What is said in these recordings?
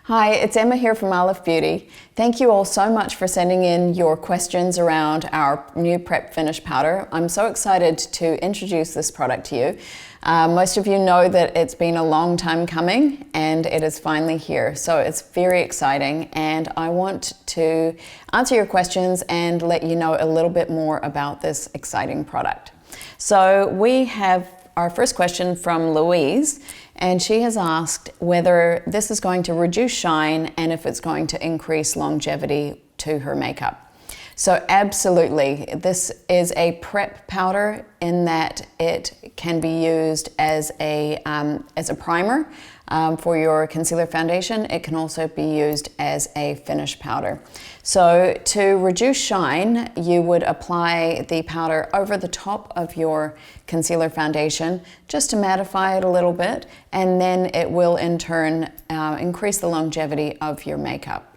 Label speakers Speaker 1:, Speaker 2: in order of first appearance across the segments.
Speaker 1: Hi, it's Emma here from Aleph Beauty. Thank you all so much for sending in your questions around our new Prep Finish powder. I'm so excited to introduce this product to you. Most of you know that it's been a long time coming and it is finally here. So it's very exciting and I want to answer your questions and let you know a little bit more about this exciting product. So we have our first question from Louise, and she has asked whether this is going to reduce shine and if it's going to increase longevity to her makeup. So absolutely, this is a prep powder in that it can be used as a primer for your concealer foundation. It can also be used as a finish powder. So to reduce shine, you would apply the powder over the top of your concealer foundation just to mattify it a little bit, and then it will in turn increase the longevity of your makeup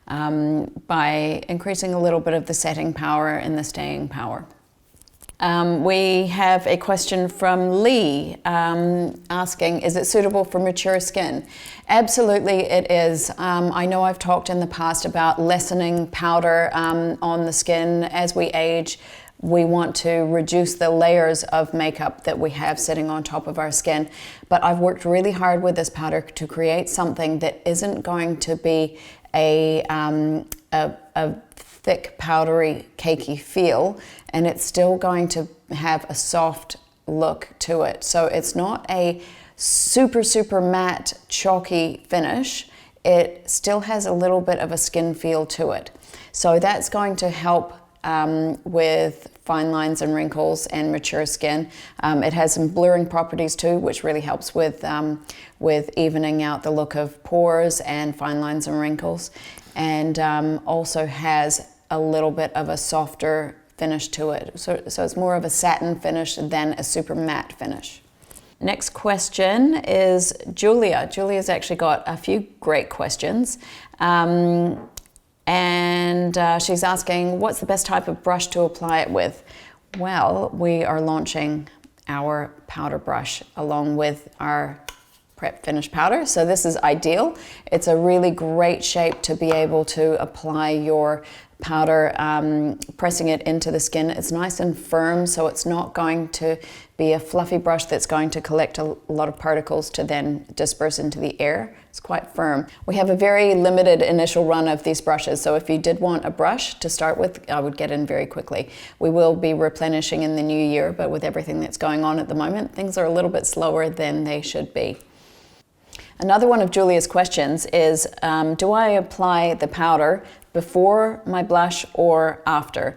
Speaker 1: by increasing a little bit of the setting power and the staying power. We have a question from Lee asking, is it suitable for mature skin? Absolutely it is. I know I've talked in the past about lessening powder on the skin as we age. We want to reduce the layers of makeup that we have sitting on top of our skin. But I've worked really hard with this powder to create something that isn't going to be a thick, powdery, cakey feel, and it's still going to have a soft look to it. So it's not a super matte, chalky finish. It still has a little bit of a skin feel to it. So that's going to help with fine lines and wrinkles and mature skin. It has some blurring properties too, which really helps with evening out the look of pores and fine lines and wrinkles, and also has a little bit of a softer finish to it. So it's more of a satin finish than a super matte finish. Next question is Julia. Julia's actually got a few great questions. And she's asking, what's the best type of brush to apply it with? Well, we are launching our powder brush along with our Prep Finish powder, so this is ideal. It's a really great shape to be able to apply your powder, pressing it into the skin. It's nice and firm, so it's not going to be a fluffy brush that's going to collect a lot of particles to then disperse into the air. It's quite firm. We have a very limited initial run of these brushes, so if you did want a brush to start with, I would get in very quickly. We will be replenishing in the new year, but with everything that's going on at the moment, things are a little bit slower than they should be. Another one of Julia's questions is, do I apply the powder before my blush or after?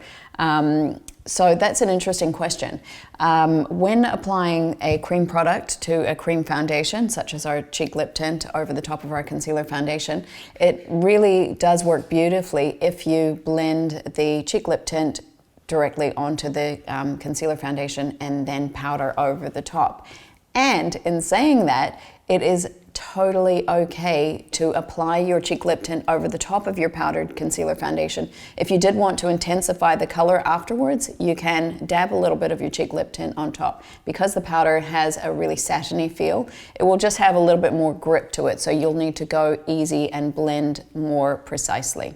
Speaker 1: So that's an interesting question. When applying a cream product to a cream foundation, such as our cheek lip tint over the top of our concealer foundation, it really does work beautifully if you blend the cheek lip tint directly onto the concealer foundation and then powder over the top. And in saying that, it is totally okay to apply your cheek lip tint over the top of your powdered concealer foundation. If you did want to intensify the color afterwards, you can dab a little bit of your cheek lip tint on top. Because the powder has a really satiny feel, it will just have a little bit more grip to it, so you'll need to go easy and blend more precisely.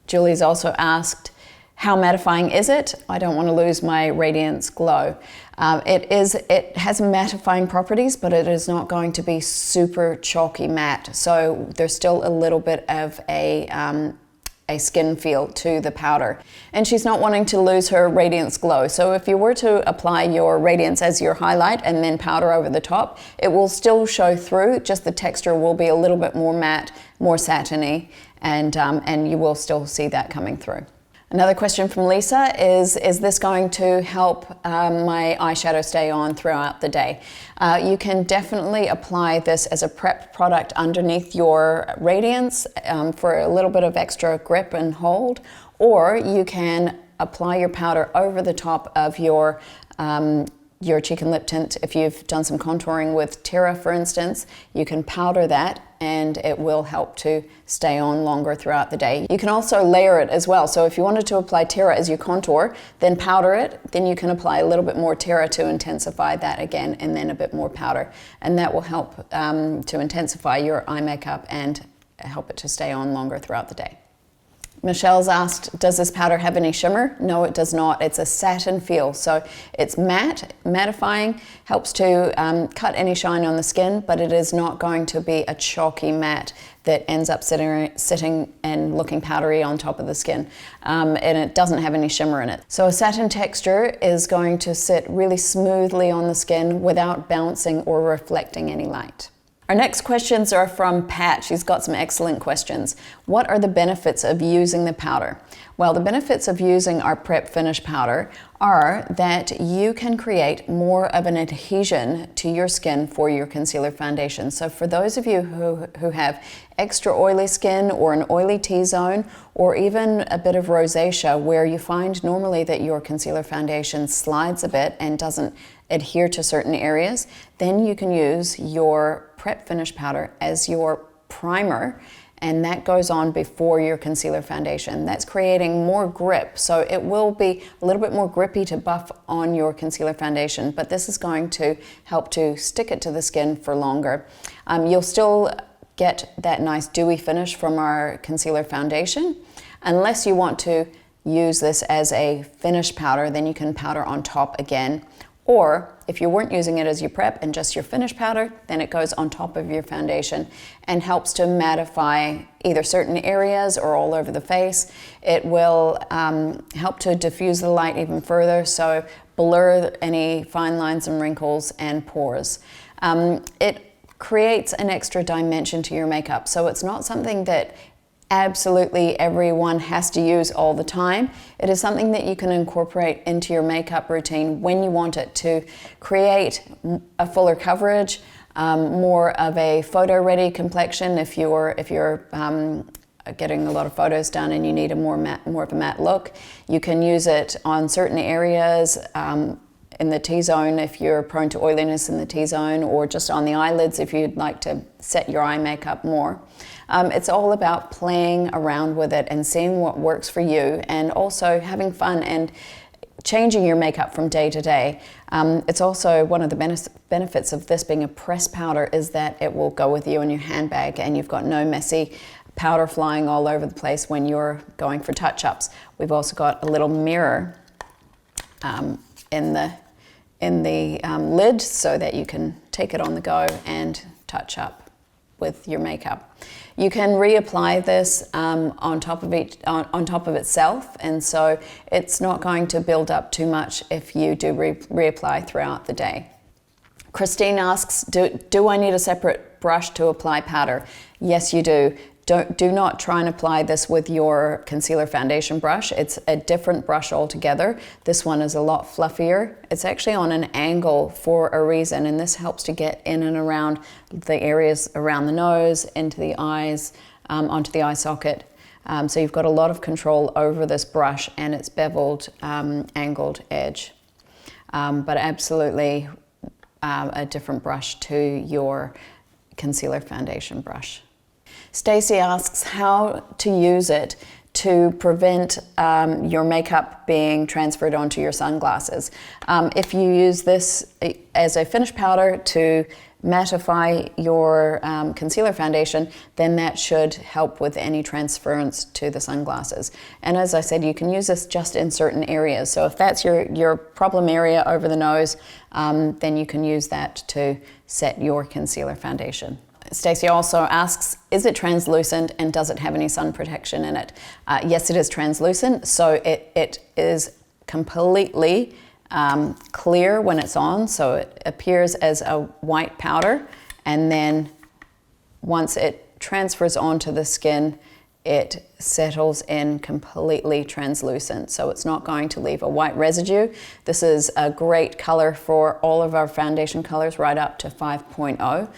Speaker 1: Julie's also asked, how mattifying is it? I don't want to lose my Radiance glow. It has mattifying properties, but it is not going to be super chalky matte. So there's still a little bit of a skin feel to the powder. And she's not wanting to lose her Radiance glow. So if you were to apply your Radiance as your highlight and then powder over the top, it will still show through, just the texture will be a little bit more matte, more satiny, and you will still see that coming through. Another question from Lisa is this going to help my eyeshadow stay on throughout the day? You can definitely apply this as a prep product underneath your Radiance for a little bit of extra grip and hold, or you can apply your powder over the top of your cheek and lip tint. If you've done some contouring with Terra, for instance, you can powder that and it will help to stay on longer throughout the day. You can also layer it as well. So if you wanted to apply Terra as your contour, then powder it, then you can apply a little bit more Terra to intensify that again, and then a bit more powder. And that will help to intensify your eye makeup and help it to stay on longer throughout the day. Michelle's asked, does this powder have any shimmer? No, it does not. It's a satin feel, so it's matte, mattifying, helps to cut any shine on the skin, but it is not going to be a chalky matte that ends up sitting and looking powdery on top of the skin, and it doesn't have any shimmer in it. So a satin texture is going to sit really smoothly on the skin without bouncing or reflecting any light. Our next questions are from Pat. She's got some excellent questions. What are the benefits of using the powder? Well, the benefits of using our Prep Finish powder are that you can create more of an adhesion to your skin for your concealer foundation. So for those of you who have extra oily skin or an oily T-zone or even a bit of rosacea where you find normally that your concealer foundation slides a bit and doesn't adhere to certain areas, then you can use your Prep Finish powder as your primer, and that goes on before your concealer foundation. That's creating more grip, so it will be a little bit more grippy to buff on your concealer foundation, but this is going to help to stick it to the skin for longer. You'll still get that nice dewy finish from our concealer foundation. Unless you want to use this as a finish powder, then you can powder on top again. Or if you weren't using it as your prep and just your finish powder, then it goes on top of your foundation and helps to mattify either certain areas or all over the face. It will help to diffuse the light even further, so blur any fine lines and wrinkles and pores. It creates an extra dimension to your makeup, so it's not something that absolutely everyone has to use all the time. It is something that you can incorporate into your makeup routine when you want it to create a fuller coverage, more of a photo-ready complexion. If you're getting a lot of photos done and you need a more of a matte look, you can use it on certain areas. In the T-zone if you're prone to oiliness in the T-zone, or just on the eyelids if you'd like to set your eye makeup more. It's all about playing around with it and seeing what works for you, and also having fun and changing your makeup from day to day. It's also one of the benefits of this being a press powder is that it will go with you in your handbag and you've got no messy powder flying all over the place when you're going for touch-ups. We've also got a little mirror in the lid so that you can take it on the go and touch up with your makeup. You can reapply this on top of itself, and so it's not going to build up too much if you do reapply throughout the day. Christine asks, do I need a separate brush to apply powder? Yes, you do. Do not try and apply this with your concealer foundation brush. It's a different brush altogether. This one is a lot fluffier. It's actually on an angle for a reason, and this helps to get in and around the areas around the nose, into the eyes, onto the eye socket. So you've got a lot of control over this brush and its beveled, angled edge. But absolutely a different brush to your concealer foundation brush. Stacy asks how to use it to prevent your makeup being transferred onto your sunglasses. If you use this as a finish powder to mattify your concealer foundation, then that should help with any transference to the sunglasses. And as I said, you can use this just in certain areas. So if that's your problem area over the nose, then you can use that to set your concealer foundation. Stacey also asks, is it translucent and does it have any sun protection in it? Yes, it is translucent, so it is completely clear when it's on, so it appears as a white powder, and then once it transfers onto the skin, it settles in completely translucent, so it's not going to leave a white residue. This is a great color for all of our foundation colors, right up to 5.0.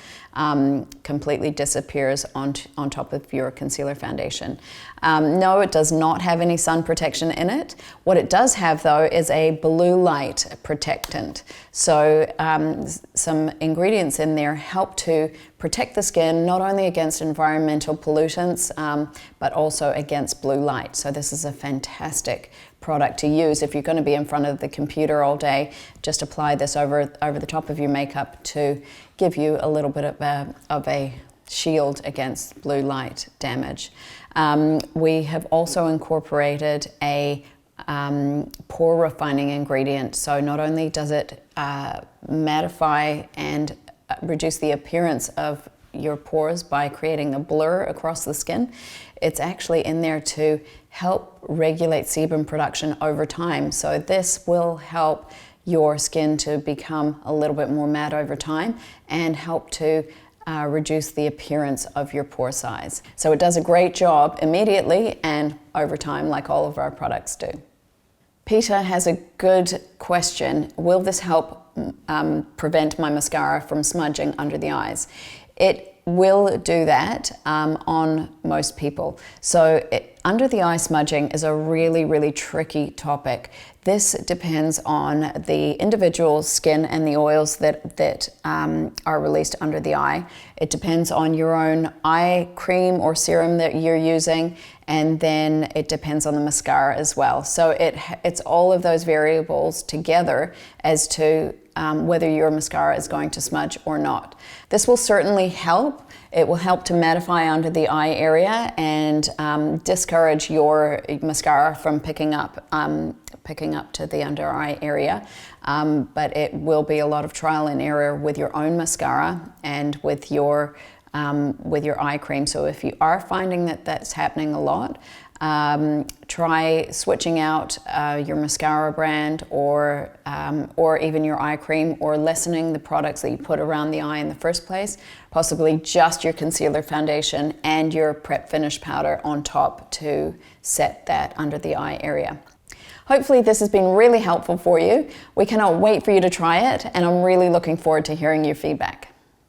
Speaker 1: Completely disappears on top of your concealer foundation. No, it does not have any sun protection in it. What it does have though is a blue light protectant. So some ingredients in there help to protect the skin not only against environmental pollutants but also against blue light. So this is a fantastic product to use if you're going to be in front of the computer all day. Just apply this over the top of your makeup to give you a little bit of a shield against blue light damage. We have also incorporated a pore refining ingredient. So not only does it mattify and reduce the appearance of your pores by creating a blur across the skin, it's actually in there to help regulate sebum production over time. So this will help your skin to become a little bit more matte over time and help to reduce the appearance of your pore size. So it does a great job immediately and over time, like all of our products do. Peter has a good question. Will this help prevent my mascara from smudging under the eyes? It will do that on most people. So under the eye smudging is a really, really tricky topic. This depends on the individual skin and the oils that are released under the eye. It depends on your own eye cream or serum that you're using, and then it depends on the mascara as well. So it's all of those variables together as to whether your mascara is going to smudge or not. This will certainly help. It will help to mattify under the eye area and discourage your mascara from picking up to the under eye area. But it will be a lot of trial and error with your own mascara and with your eye cream. So if you are finding that that's happening a lot, try switching out your mascara brand or even your eye cream, or lessening the products that you put around the eye in the first place, possibly just your concealer, foundation, and your prep finish powder on top to set that under the eye area. Hopefully this has been really helpful for you. We cannot wait for you to try it, and I'm really looking forward to hearing your feedback.